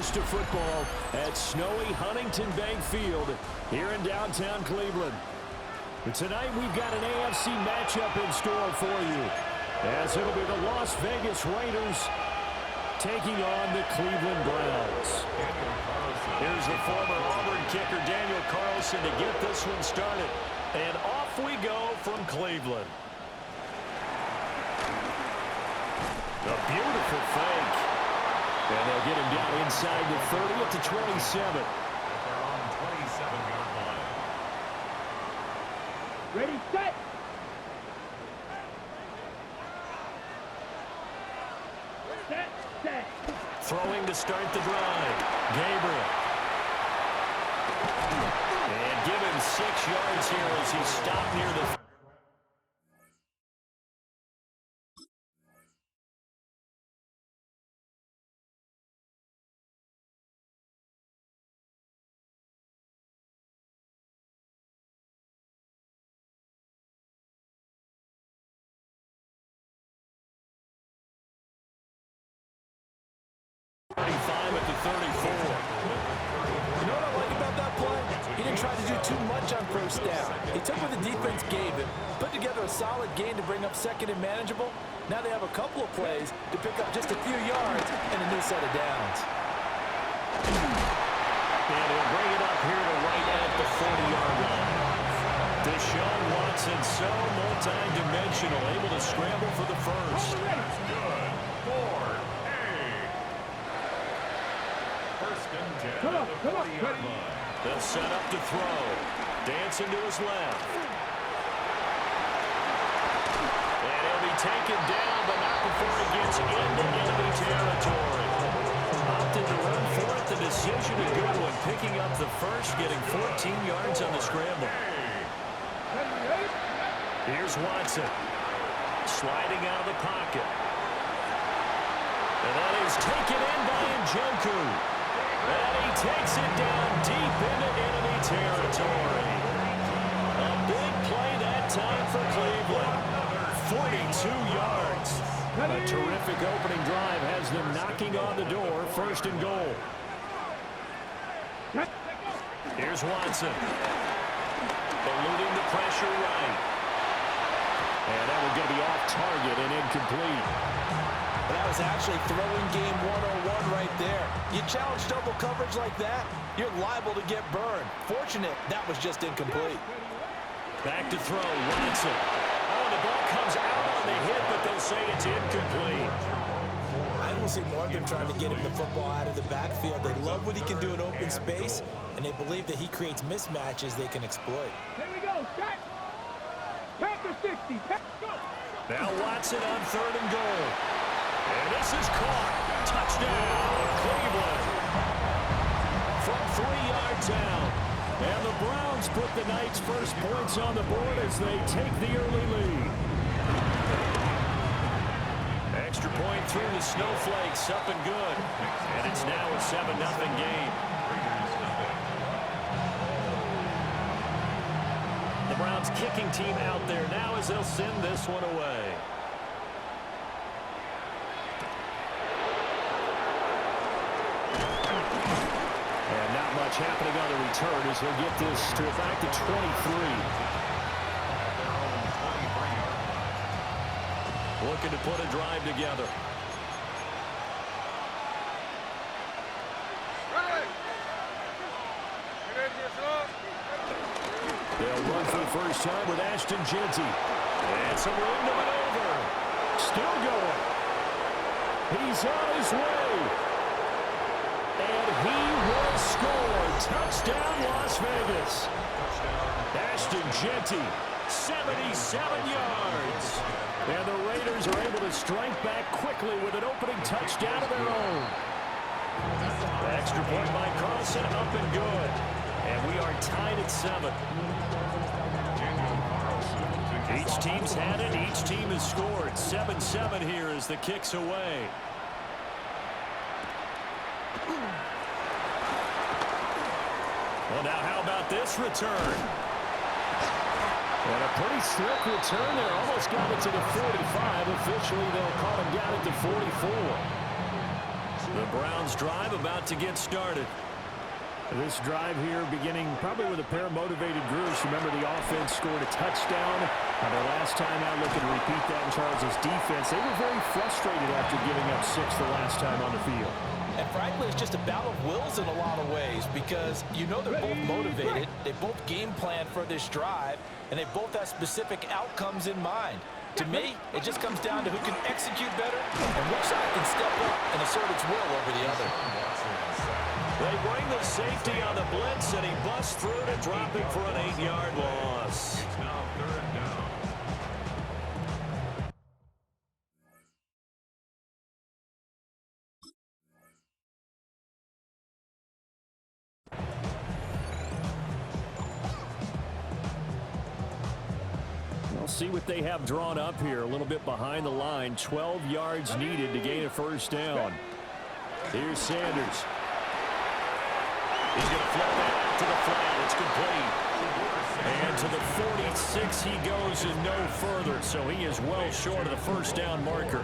host of football at snowy Huntington Bank Field here in downtown Cleveland. But tonight we've got an AFC matchup in store for you, as it'll be the Las Vegas Raiders taking on the Cleveland Browns. Here's the former Auburn kicker Daniel Carlson to get this one started. And off we go from Cleveland. A beautiful fake. And they'll get him down inside the 30 at the 27. They're on 27-yard line. Ready, set. Set. Throwing to start the drive. Gabriel. And give him 6 yards here as he stopped near the... at the 34. You know what I like about that play? He didn't try to do too much on first down. He took what the defense gave him, put together a solid gain to bring up second and manageable. Now they have a couple of plays to pick up just a few yards and a new set of downs. And he'll bring it up here to right at the 40-yard line. Deshaun Watson, so multi-dimensional, able to scramble for the first. That's good. 4A. First and 10 at the 40-yard line. They'll set up to throw. Dancing to his left. And he'll be taken down, but not before he gets into enemy territory. Opted to run for it. The decision a good one. Picking up the first, getting 14 yards on the scramble. Here's Watson. Sliding out of the pocket. And that is taken in by Njoku. And he takes it down deep into enemy territory. A big play that time for Cleveland. 42 yards. A terrific opening drive has them knocking on the door. First and goal. Here's Watson. Eluding the pressure right. And that will going to be off target and incomplete. That was actually throwing game 101 right there. You challenge double coverage like that, you're liable to get burned. Fortunate, that was just incomplete. Back to throw, Watson. Oh, the ball comes out on the hit, but they'll say it's incomplete. I don't see more of them trying to get him the football out of the backfield. They love what he can do in open space, and they believe that he creates mismatches they can exploit. Here we go, set. Panther 60, go. Now Watson on third and goal. And this is caught. Touchdown, Cleveland. From 3 yards out. And the Browns put the night's first points on the board as they take the early lead. Extra point through the snowflakes, up and good. And it's now a 7-0 game. The Browns kicking team out there now as they'll send this one away. And not much happening on the return as he'll get this to back to 23. Looking to put a drive together. They'll run for the first time with Ashton Jeanty. And some room to maneuver. Still going. He's on his way. And he will score. Touchdown, Las Vegas. Ashton Jeanty, 77 yards. And the Raiders are able to strike back quickly with an opening touchdown of their own. Extra point by Carlson, up and good. And we are tied at 7. Each team's had it. Each team has scored. 7-7 here as the kick's away. Well, now how about this return? And a pretty slick return there. Almost got it to the 45. Officially, they'll call him down at the 44. The Browns drive about to get started. This drive here beginning probably with a pair of motivated groups. Remember, the offense scored a touchdown. Their last time out, looking to repeat that in Charles' defense. They were very frustrated after giving up 6 the last time on the field. And frankly, it's just a battle of wills in a lot of ways because you know they're both motivated. They both game plan for this drive, and they both have specific outcomes in mind. To me, it just comes down to who can execute better and which side can step up and assert its will over the other. They bring the safety on the blitz, and he busts through to drop it for an 8-yard loss. It's now 3rd down. We'll see what they have drawn up here. A little bit behind the line. 12 yards needed to gain a first down. Here's Sanders. He's going to flip that out to the flat. It's complete. And to the 46 he goes and no further. So he is well short of the first down marker.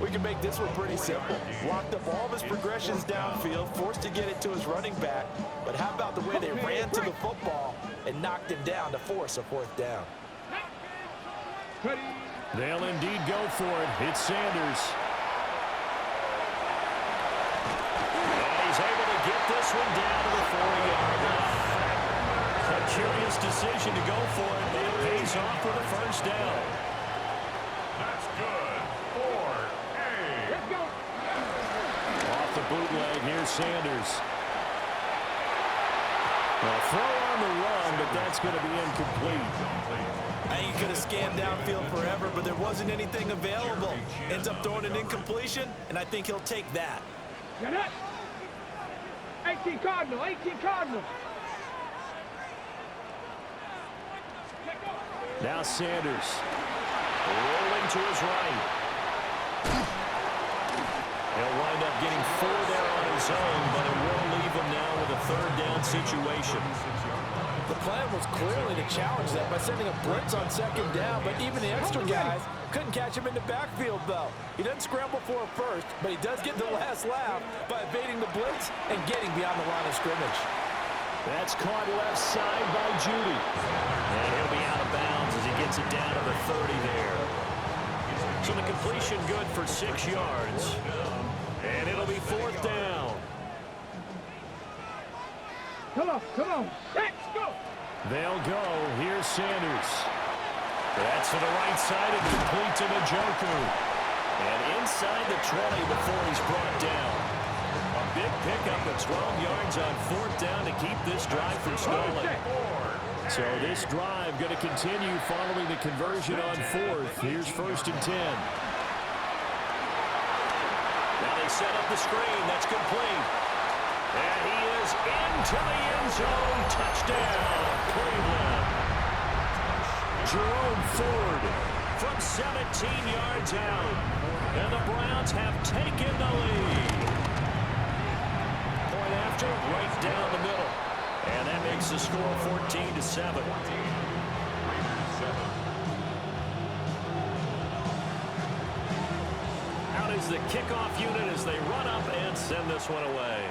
We can make this one pretty simple. Locked up all of his progressions downfield, forced to get it to his running back. But how about the way they ran to the football and knocked him down to force a 4th down? They'll indeed go for it. It's Sanders. And he's able to get this one down to the 40-yard line. A curious decision to go for it, but it pays off for the first down. That's good. 4-8. Let's go. Off the bootleg, here's Sanders. Well, throw on the run, but that's going to be incomplete. I think he could have scanned downfield forever, but there wasn't anything available. Ends up throwing an incompletion, and I think he'll take that. Get it. 18 Cardinal, 18 Cardinal. Now Sanders rolling to his right. He'll wind up getting 4 there on his own, but it will leave him now with a 3rd down situation. The plan was clearly to challenge that by sending a blitz on 2nd down, but even the extra guys couldn't catch him in the backfield, though. He doesn't scramble for a first, but he does get the last laugh by evading the blitz and getting beyond the line of scrimmage. That's caught left side by Judy. And he'll be out of bounds as he gets it down to the 30 there. So the completion good for 6 yards. And it'll be 4th down. Come on. Let's go. They'll go. Here's Sanders. That's to the right side and complete to Njoku. And inside the 20 before he's brought down. A big pickup of 12 yards on 4th down to keep this drive from stalling. So this drive going to continue following the conversion on 4th. Here's 1st and 10. Now they set up the screen. That's complete. And he is into the end zone. Touchdown, Cleveland. Jerome Ford from 17 yards out. And the Browns have taken the lead. Point after, right down the middle. And that makes the score 14-7. Out is the kickoff unit as they run up and send this one away.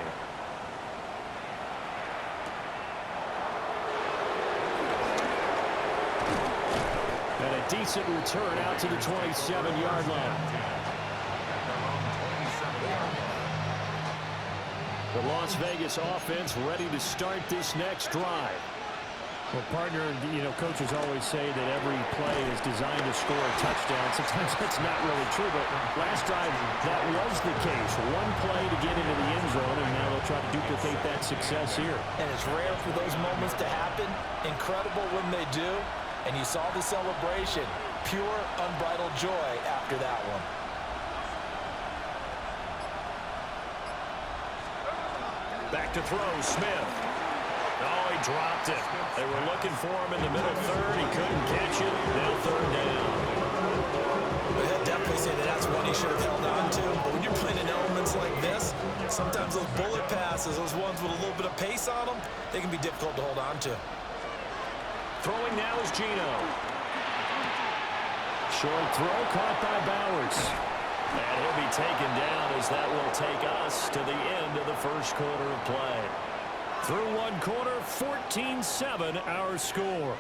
And a decent return out to the 27-yard line. The Las Vegas offense ready to start this next drive. Well, partner, coaches always say that every play is designed to score a touchdown. Sometimes that's not really true, but last drive, that was the case. One play to get into the end zone, and now they'll try to duplicate that success here. And it's rare for those moments to happen. Incredible when they do. And you saw the celebration. Pure, unbridled joy after that one. Back to throw, Smith. Oh, he dropped it. They were looking for him in the middle 3rd. He couldn't catch it. Now 3rd down. I'd definitely say that's one he should have held on to. But when you're playing in elements like this, sometimes those bullet passes, those ones with a little bit of pace on them, they can be difficult to hold on to. Throwing now is Gino. Short throw caught by Bowers. And he'll be taken down as that will take us to the end of the first quarter of play. Through one quarter, 14-7 our score.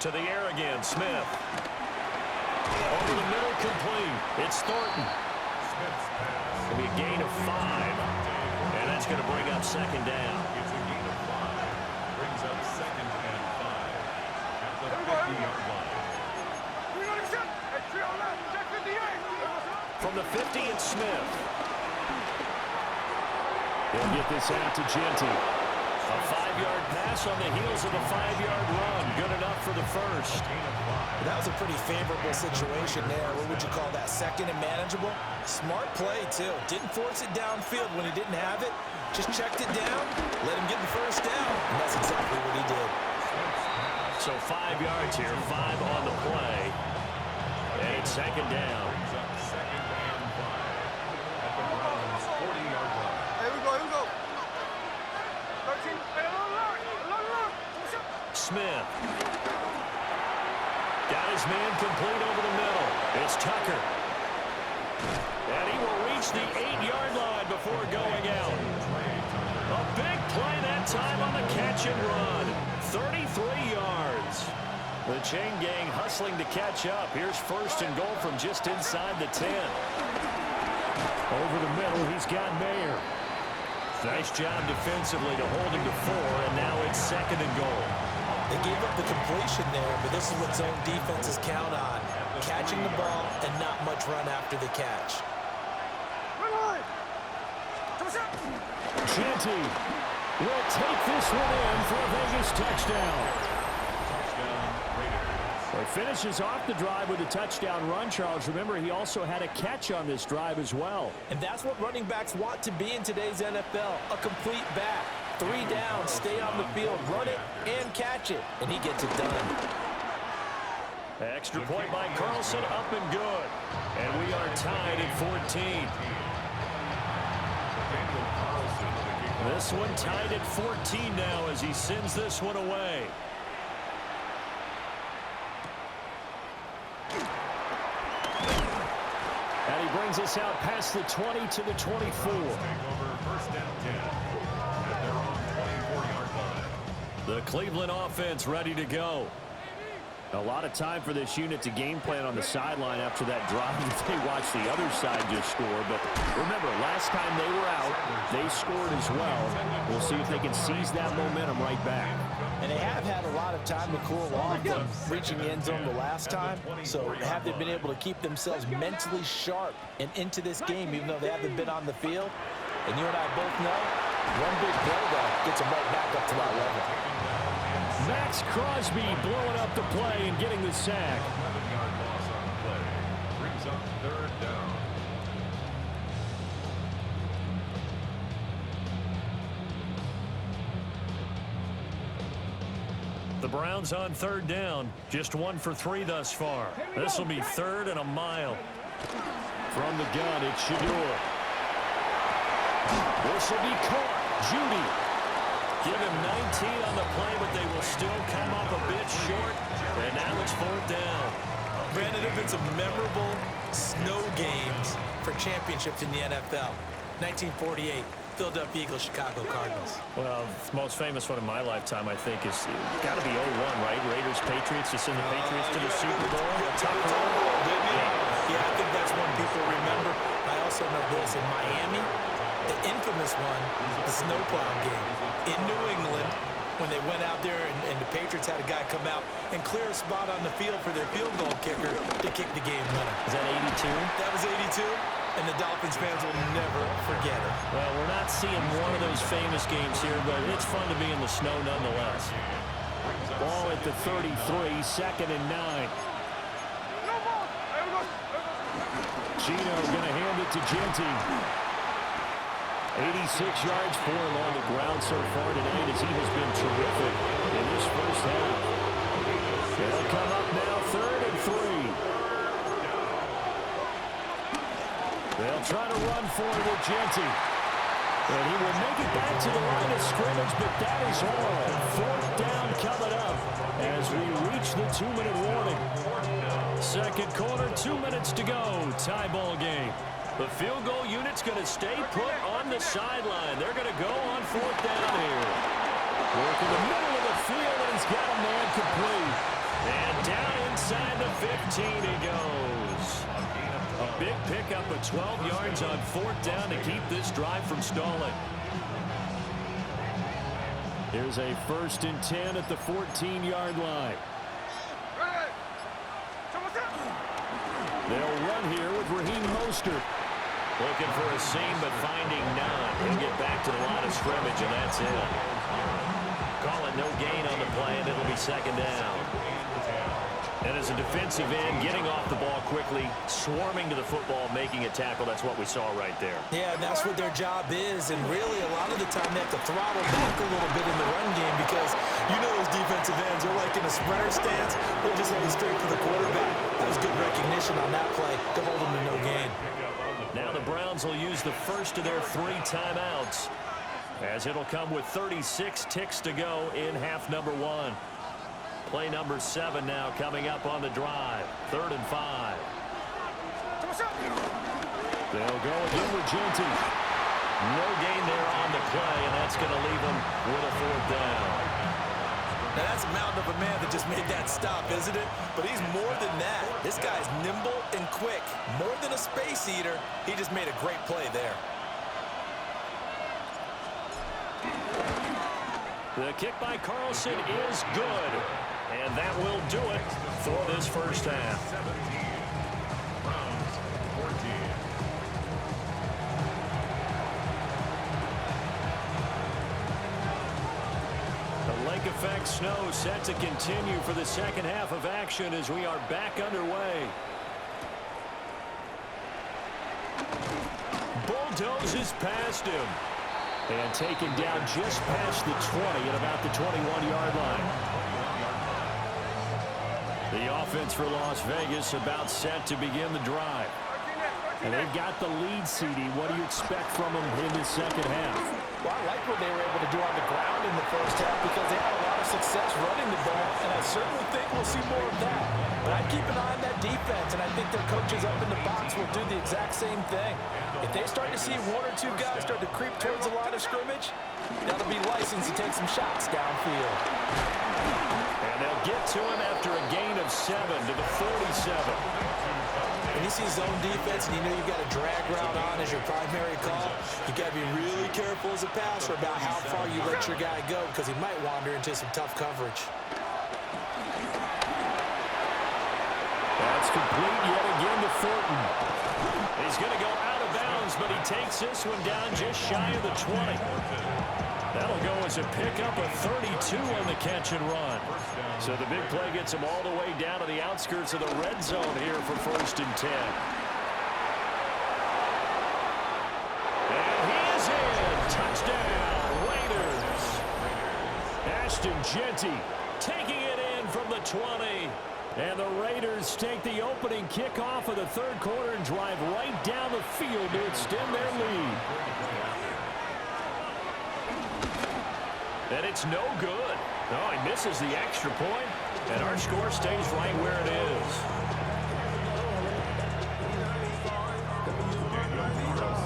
To the air again, Smith. Over the middle, complete. It's Thornton. It'll be a gain of 5. And that's going to bring up second down. It's a gain of 5. Brings up second and 5. At the 50-yard line. From the 50, it's Smith. He'll get this out to Genty. A 5-yard pass on the heels of a 5-yard run. Good enough for the first. That was a pretty favorable situation there. What would you call that? Second and manageable? Smart play, too. Didn't force it downfield when he didn't have it. Just checked it down, let him get the first down. And that's exactly what he did. So 5 yards here, 5 on the play. And it's second down. Brings up second and 5. At the Browns' 40-yard line. Here we go. 13. Smith. Got his man complete over the middle. It's Tucker. And he will reach the 8-yard line before going out. A big play that time on the catch and run. 33 yards. The chain gang hustling to catch up. Here's first and goal from just inside the 10. Over the middle, he's got Mayer. Nice job defensively to hold him to 4, and now it's second and goal. They gave up the completion there, but this is what zone defenses count on. Catching the ball and not much run after the catch. Genty will take this one in for a Vegas touchdown. Touchdown, Raiders. He finishes off the drive with a touchdown run, Charles. Remember, he also had a catch on this drive as well. And that's what running backs want to be in today's NFL, a complete back. 3 down, stay on the field, run it, and catch it. And he gets it done. Extra point by Carlson, up and good. And we are tied at 14. This one tied at 14 now as he sends this one away. And he brings us out past the 20 to the 24. Take over first down 10 at their own 24-yard line. The Cleveland offense ready to go. A lot of time for this unit to game plan on the sideline after that drive that they watched the other side just score. But remember, last time they were out, they scored as well. We'll see if they can seize that momentum right back. And they have had a lot of time to cool off from reaching the end zone the last time. So have they been able to keep themselves mentally sharp and into this game, even though they haven't been on the field? And you and I both know, one big play, though, gets them right back up to that level. Max Crosby blowing up the play and getting the sack. 11-yard loss on the play. Brings up third down. The Browns on third down. Just 1 for 3 thus far. This will be third and a mile. From the gun, it's Shador. This will be caught. Judy. Give him 19 on the play, but they will still come up a bit short. And now it's 4th down. Brandon, there have been some memorable snow games for championships in the NFL. 1948, Philadelphia Eagles, Chicago Cardinals. Well, the most famous one in my lifetime, I think, is got to be 01, right? Raiders, Patriots, to send the Patriots to the Super Bowl. Yeah, I think that's one people remember. I also know this in Miami, the infamous one, the snowplow game. In New England, when they went out there and the Patriots had a guy come out and clear a spot on the field for their field goal kicker to kick the game winner. Is that 82? That was 82, and the Dolphins fans will never forget it. Well, we're not seeing one of those famous games here, but it's fun to be in the snow nonetheless. Ball at the 33, 2nd and 9. Gino going to hand it to Genty. 86 yards for him on the ground so far tonight as he has been terrific in this first half. They'll come up now 3rd and 3. They'll try to run for it with Genty. And he will make it back to the line of scrimmage, but that is all. Fourth down coming up as we reach the 2-minute warning. Second quarter, 2 minutes to go. Tie ball game. The field goal unit's going to stay put on the sideline. They're going to go on fourth down here. Work in the middle of the field, and he's got a man complete. And down inside the 15 he goes. A big pickup of 12 yards on fourth down to keep this drive from stalling. Here's a 1st and 10 at the 14-yard line. They'll run here with Raheem Mostert. Looking for a seam, but finding none. He'll get back to the line of scrimmage, and that's it. Call it no gain on the play, and it'll be second down. And as a defensive end, getting off the ball quickly, swarming to the football, making a tackle, that's what we saw right there. Yeah, and that's what their job is. And really, a lot of the time, they have to throttle back a little bit in the run game because you know those defensive ends are like in a sprinter stance. They're just heading straight for the quarterback. That was good recognition on that play to hold them to no gain. Now the Browns will use the first of their 3 timeouts, as it'll come with 36 ticks to go in half number 1. Play number 7 now coming up on the drive. 3rd and 5. They'll go again with Genty. No gain there on the play, and that's going to leave them with a 4th down. Now that's a mountain of a man that just made that stop, isn't it? But he's more than that. This guy's nimble and quick. More than a space eater, he just made a great play there. The kick by Carlson is good. And that will do it for this first half. 17. Browns 14. The lake effect snow set to continue for the second half of action as we are back underway. Bulldozes past him. And taken down just past the 20 at about the 21-yard line. The offense for Las Vegas about set to begin the drive. And they've got the lead, CD. What do you expect from them in the second half? Well, I like what they were able to do on the ground in the first half because they had a lot of success running the ball, and I certainly think we'll see more of that. But I'd keep an eye on that defense, and I think their coaches up in the box will do the exact same thing. If they start to see 1 or 2 guys start to creep towards the line of scrimmage, that'll be licensed to take some shots downfield. And they'll get to him after a gain of 7 to the 47. When you see zone defense and you know you've got a drag route on as your primary call, you got to be really careful as a passer about how far you let your guy go because he might wander into some tough coverage. That's complete yet again to Thornton. He's going to go out of bounds, but he takes this one down just shy of the 20. That'll go as a pickup of 32 on the catch and run. So the big play gets him all the way down to the outskirts of the red zone here for 1st and 10. And he is in. Touchdown, Raiders. Ashton Genty taking it in from the 20. And the Raiders take the opening kickoff of the 3rd quarter and drive right down the field to extend their lead. And it's no good. Oh, he misses the extra point, and our score stays right where it is.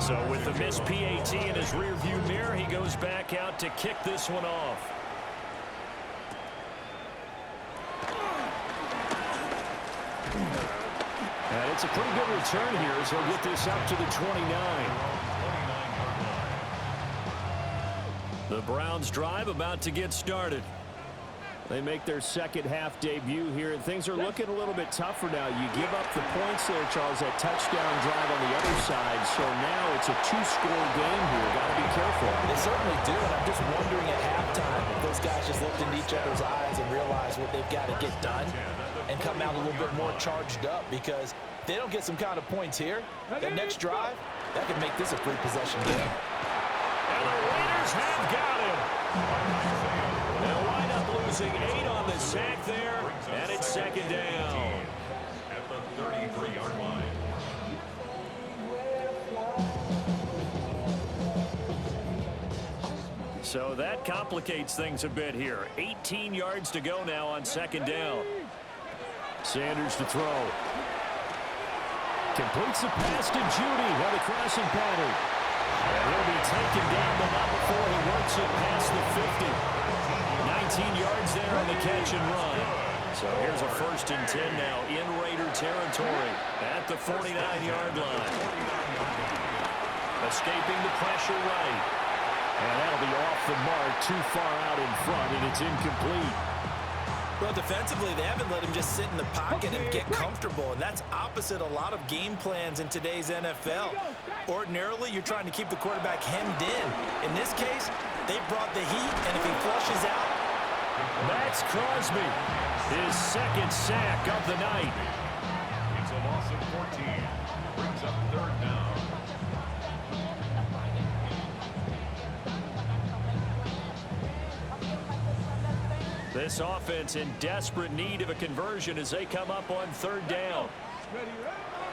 So with the missed PAT in his rearview mirror, he goes back out to kick this one off. And it's a pretty good return here as he'll get this up to the 29. The Browns drive about to get started. They make their second half debut here, and things are looking a little bit tougher now. You give up the points there, Charles, that touchdown drive on the other side. So now it's a 2-score game here. Got to be careful. They certainly do, and I'm just wondering at halftime if those guys just looked into each other's eyes and realized what they've got to get done and come out a little bit more charged up, because if they don't get some kind of points here, that next drive, that could make this a 3-possession game. And the Raiders have got him. They'll wind up losing 8 on the sack there, and it's second down. At the 33-yard line. So that complicates things a bit here. 18 yards to go now on second down. Sanders to throw. Completes the pass to Judy on the crossing pattern. And he'll be taken down, but not before he works it past the 50. 19 yards there on the catch and run. So here's a 1st and 10 now in Raider territory at the 49-yard line. Escaping the pressure right. And that'll be off the mark, too far out in front, and it's incomplete. Well, defensively, they haven't let him just sit in the pocket and get comfortable, and that's opposite a lot of game plans in today's NFL. Ordinarily, you're trying to keep the quarterback hemmed in. In this case, they brought the heat, and if he flushes out. Max Crosby, his 2nd sack of the night. It's a loss of 14. Brings up 3rd down. This offense in desperate need of a conversion as they come up on 3rd down.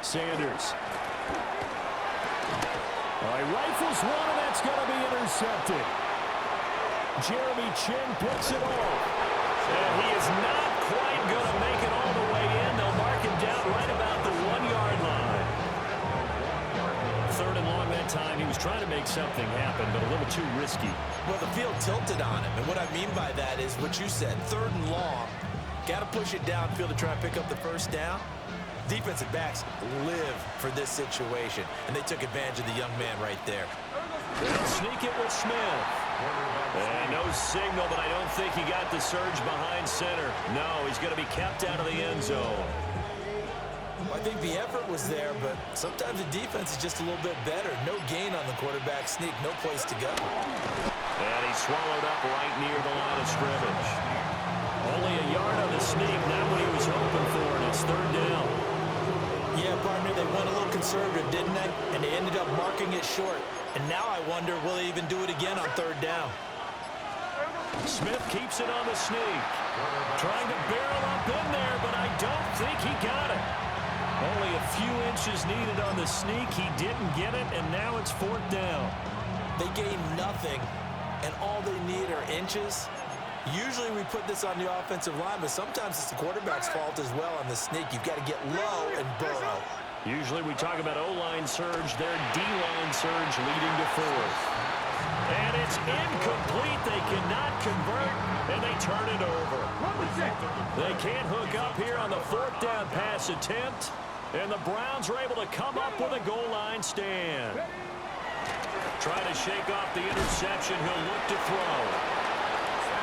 Sanders. All right, rifles one, and that's going to be intercepted. Jeremy Chin picks it off. And he is not quite going to make it all the way in. They'll mark him down right about the 1-yard line. 3rd and long that time. He was trying to make something happen, but a little too risky. Well, the field tilted on him, and what I mean by that is what you said, 3rd and long. Got to push it downfield to try and pick up the 1st down. Defensive backs live for this situation, and they took advantage of the young man right there. They'll sneak it with Smith. And no signal, but I don't think he got the surge behind center. No, he's going to be kept out of the end zone. I think the effort was there, but sometimes the defense is just a little bit better. No gain on the quarterback sneak, no place to go. And he swallowed up right near the line of scrimmage. Only a yard on the sneak, not what he was hoping for, and it's 3rd down. Yeah, partner, they went a little conservative, didn't they? And they ended up marking it short. And now I wonder, will they even do it again on 3rd down? Smith keeps it on the sneak. Trying to barrel up in there, but I don't think he got it. Only a few inches needed on the sneak. He didn't get it, and now it's 4th down. They gained nothing, and all they need are inches. Usually we put this on the offensive line, but sometimes it's the quarterback's fault as well on the sneak. You've got to get low and burrow. Usually we talk about O-line surge, their D-line surge leading to 4th. And it's incomplete. They cannot convert, and they turn it over. They can't hook up here on the 4th down pass attempt, and the Browns are able to come up with a goal line stand. Trying to shake off the interception. He'll look to throw.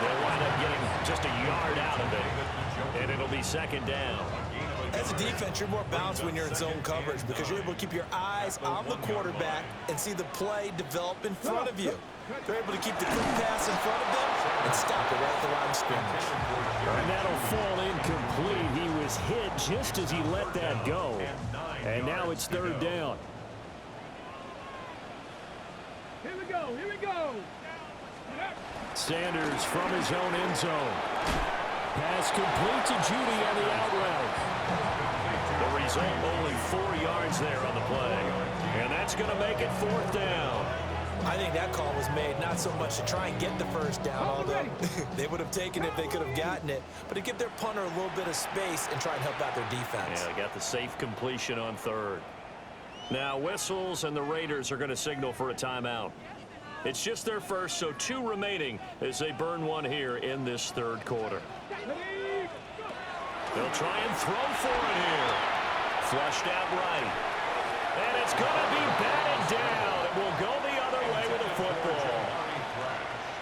They'll wind up getting just a yard out of it, and it'll be 2nd down. As a defense, you're more balanced when you're in zone coverage because you're able to keep your eyes on the quarterback and see the play develop in front of you. They're able to keep the quick pass in front of them and stop it right at the line of scrimmage. And that'll fall incomplete. He was hit just as he let that go. And now it's 3rd down. Here we go, here we go. Sanders from his own end zone. Pass complete to Judy on the out route. The result, only 4 yards there on the play. And that's going to make it 4th down. I think that call was made not so much to try and get the 1st down, although they would have taken it if they could have gotten it, but to give their punter a little bit of space and try and help out their defense. Yeah, they got the safe completion on 3rd. Now whistles, and the Raiders are going to signal for a timeout. It's just their first, so 2 remaining as they burn one here in this 3rd quarter. They'll try and throw for it here. Flushed out right. And it's going to be batted down. It will go the other way with the football.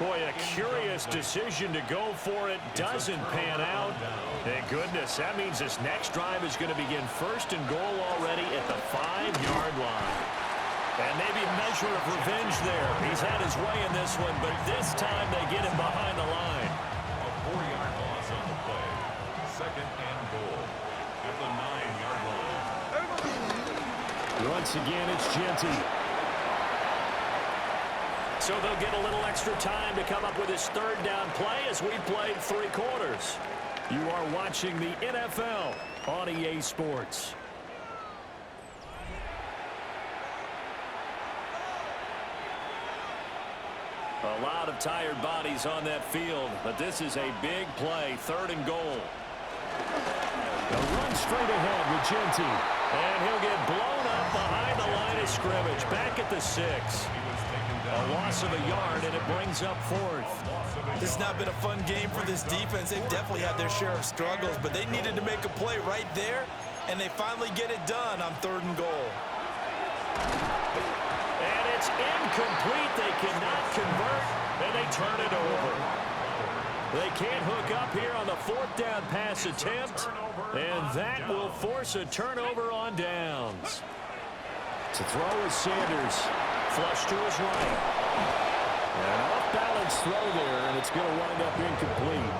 Boy, a curious decision to go for it. Doesn't pan out. Thank goodness. That means this next drive is going to begin 1st and goal already at the 5-yard line. And maybe a measure of revenge there. He's had his way in this one, but this time they get him behind the line. A 4-yard loss on the play. 2nd and goal at the 9-yard line. Once again, it's Genty. So they'll get a little extra time to come up with his 3rd down play as we played 3 quarters. You are watching the NFL on EA Sports. A lot of tired bodies on that field, but this is a big play, 3rd and goal. A run straight ahead with Genty. And he'll get blown up behind the line of scrimmage, back at the 6. A loss of a yard, and it brings up 4th. This has not been a fun game for this defense. They've definitely had their share of struggles, but they needed to make a play right there, and they finally get it done on 3rd and goal. And it's incomplete. They cannot convert, and they turn it over. They can't hook up here on the 4th down pass attempt, and that will force a turnover on downs. To throw is Sanders. Flush to his right. An off-balance throw there, and it's going to wind up incomplete.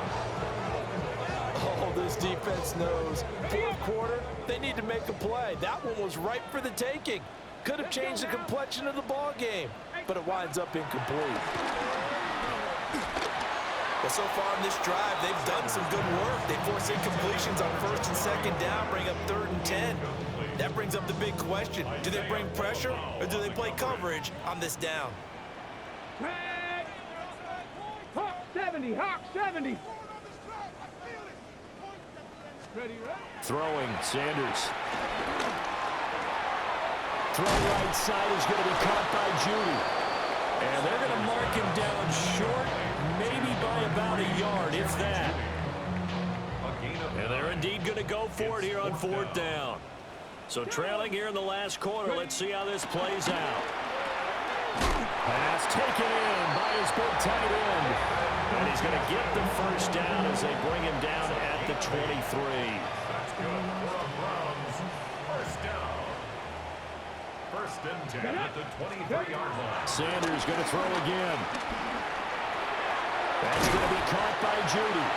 Oh, this defense knows. 4th quarter, they need to make a play. That one was ripe for the taking. Could have changed the complexion of the ball game, but it winds up incomplete. Well, so far in this drive, they've done some good work. They force incompletions on 1st and 2nd down, bring up 3rd and 10. That brings up the big question. Do they bring pressure, or do they play coverage on this down? Hawk 70, Hawk 70. Ready, ready? Throwing, Sanders. Throw right side is going to be caught by Judy. And they're going to mark him down short, maybe by about a yard, if that. And they're indeed going to go for it here on 4th down. So trailing here in the last quarter, let's see how this plays out. Pass taken in by his big tight end. And he's going to get the 1st down as they bring him down at the 23. That's good for a Browns 1st down. 1st and 10 at the 23-yard line. Sanders going to throw again. That's going to be caught by Judy.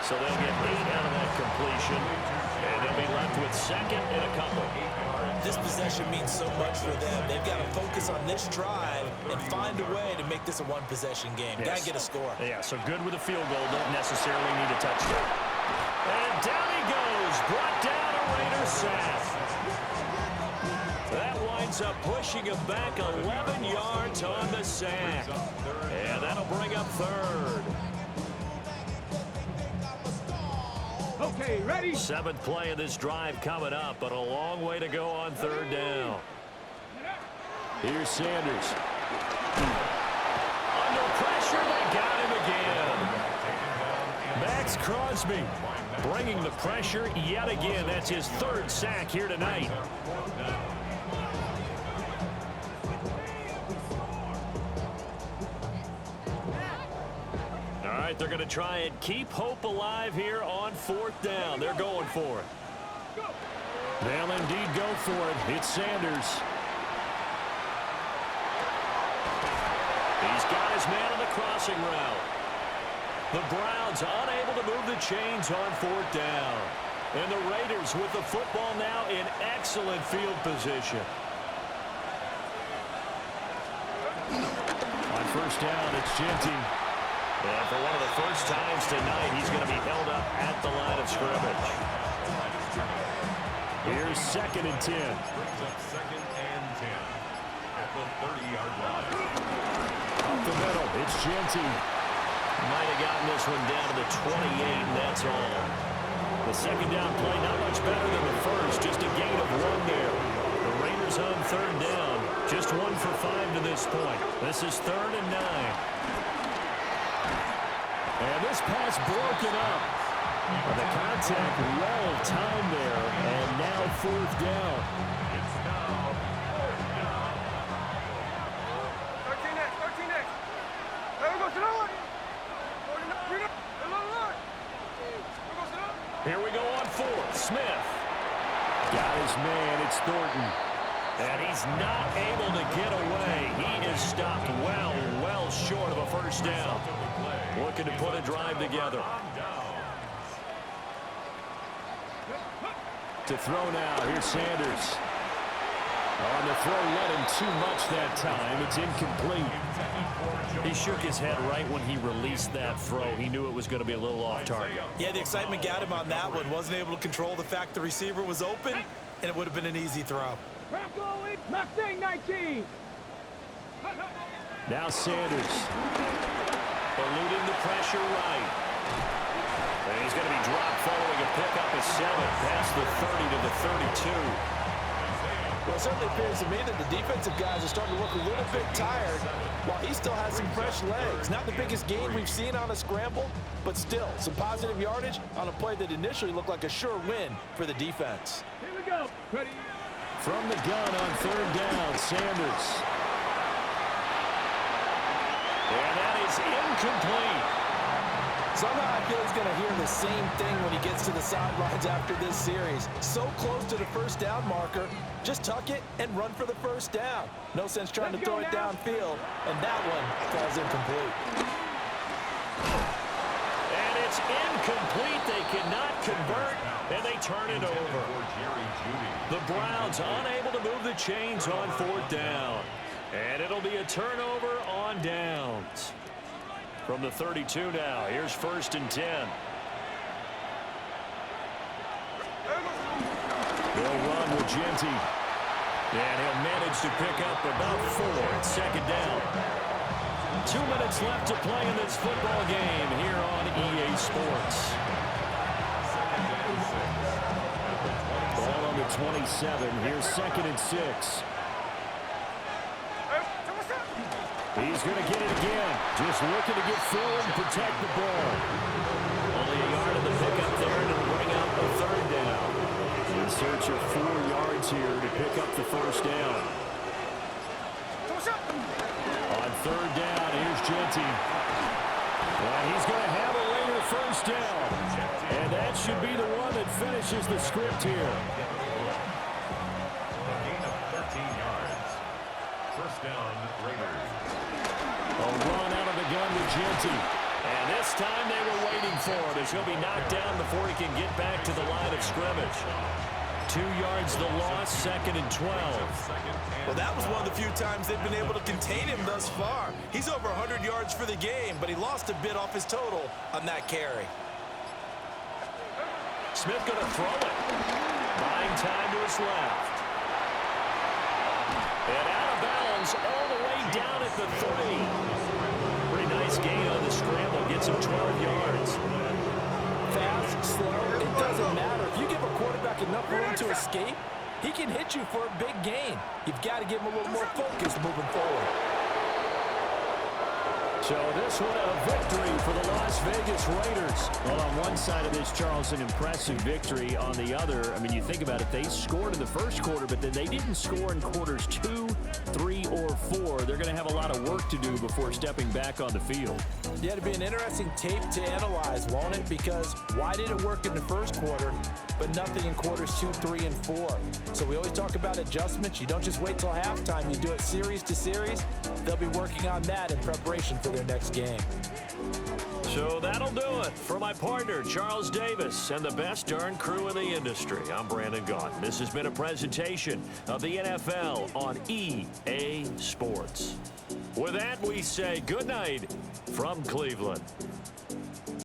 So they'll get 8 out of that completion. And they'll be left with 2nd and a couple. This possession means so much for them. They've got to focus on this drive and find a way to make this a one-possession game. Yes. Got to get a score. Yeah, so good with a field goal. Don't necessarily need a touchdown. And down he goes. Brought down a Raider sack. That winds up pushing him back 11 yards on the sack. And that'll bring up 3rd. Okay, ready? 7th play of this drive coming up, but a long way to go on 3rd down. Here's Sanders. Under pressure, they got him again. Max Crosby bringing the pressure yet again. That's his 3rd sack here tonight. All right, they're going to try and keep hope alive here on 4th down. They're going for it. They'll indeed go for it. It's Sanders. He's got his man on the crossing route. The Browns unable to move the chains on 4th down. And the Raiders with the football now in excellent field position. On 1st down, it's Genty. And for one of the first times tonight, he's going to be held up at the line of scrimmage. Here's 2nd and 10. Brings up 2nd and 10 at the 30-yard line. Up the middle, it's Genty. Might have gotten this one down to the 28, and that's all. The 2nd down play not much better than the first, just a gain of 1 there. The Raiders on 3rd down, just 1 for 5 to this point. This is 3rd and 9. And this pass broken up. The contact well timed there, and now 4th down. It's now 4th down. 13 next. There we go, sit down. Here we go on 4th. Smith. Got his man. It's Thornton. And he's not able to get away. He is stopped well short of a 1st down. Looking to put a drive together. To throw now. Here's Sanders. On the throw, let him too much that time. It's incomplete. He shook his head right when he released that throw. He knew it was going to be a little off target. Yeah, the excitement got him on that one. Wasn't able to control the fact the receiver was open, and it would have been an easy throw. Mustang 19. Now Sanders. Eluding the pressure right. And he's going to be dropped following a pickup of 7 past the 30 to the 32. Well, it certainly appears to me that the defensive guys are starting to look a little bit tired while he still has some fresh legs. Not the biggest gain we've seen on a scramble, but still some positive yardage on a play that initially looked like a sure win for the defense. Here we go. Ready. From the gun on 3rd down, Sanders. And that is incomplete. Somehow I feel he's going to hear the same thing when he gets to the sidelines after this series. So close to the first down marker. Just tuck it and run for the first down. No sense trying to throw it downfield. And that one falls incomplete. And it's incomplete. They cannot convert, and they turn it over. The Browns unable to move the chains on 4th down. And it'll be a turnover on downs. From the 32 now, here's 1st and 10. They'll run with Genty. And he'll manage to pick up about 4 at 2nd down. 2 minutes left to play in this football game here on EA Sports. Ball on the 27. Here's 2nd and 6. He's going to get it again. Just looking to get forward and protect the ball. Only a yard of the pickup there, and it'll bring out the 3rd down. In search of 4 yards here to pick up the 1st down. On 3rd down, here's Genty. And he's going to have a later 1st down. And that should be the one that finishes the script here. A gain of 13 yards. 1st down, Raiders. A run out of the gun with Genty. And this time they were waiting for it as he'll be knocked down before he can get back to the line of scrimmage. 2 yards the loss, 2nd and 12. Well, that was one of the few times they've been able to contain him thus far. He's over 100 yards for the game, but he lost a bit off his total on that carry. Smith going to throw it. Buying time to his left. And out of bounds all the way down at the 3. Pretty nice gain on the scramble. Gets him 12 yards. Fast, slow, it doesn't matter. If you give a quarterback enough room to escape, he can hit you for a big gain. You've got to give him a little more focus moving forward. So this one a victory for the Las Vegas Raiders. Well, on one side of this, Charles, an impressive victory. On the other, I mean, you think about it, they scored in the first quarter, but then they didn't score in quarters 2, 3, or 4. They're going to have a lot of work to do before stepping back on the field. Yeah, it'll be an interesting tape to analyze, won't it? Because why did it work in the first quarter, but nothing in quarters 2, 3, and 4? So we always talk about adjustments. You don't just wait till halftime. You do it series to series. They'll be working on that in preparation for their next game. So that'll do it for my partner, Charles Davis, and the best darn crew in the industry. I'm Brandon Gaughan. This has been a presentation of the NFL on EA Sports. With that, we say good night from Cleveland.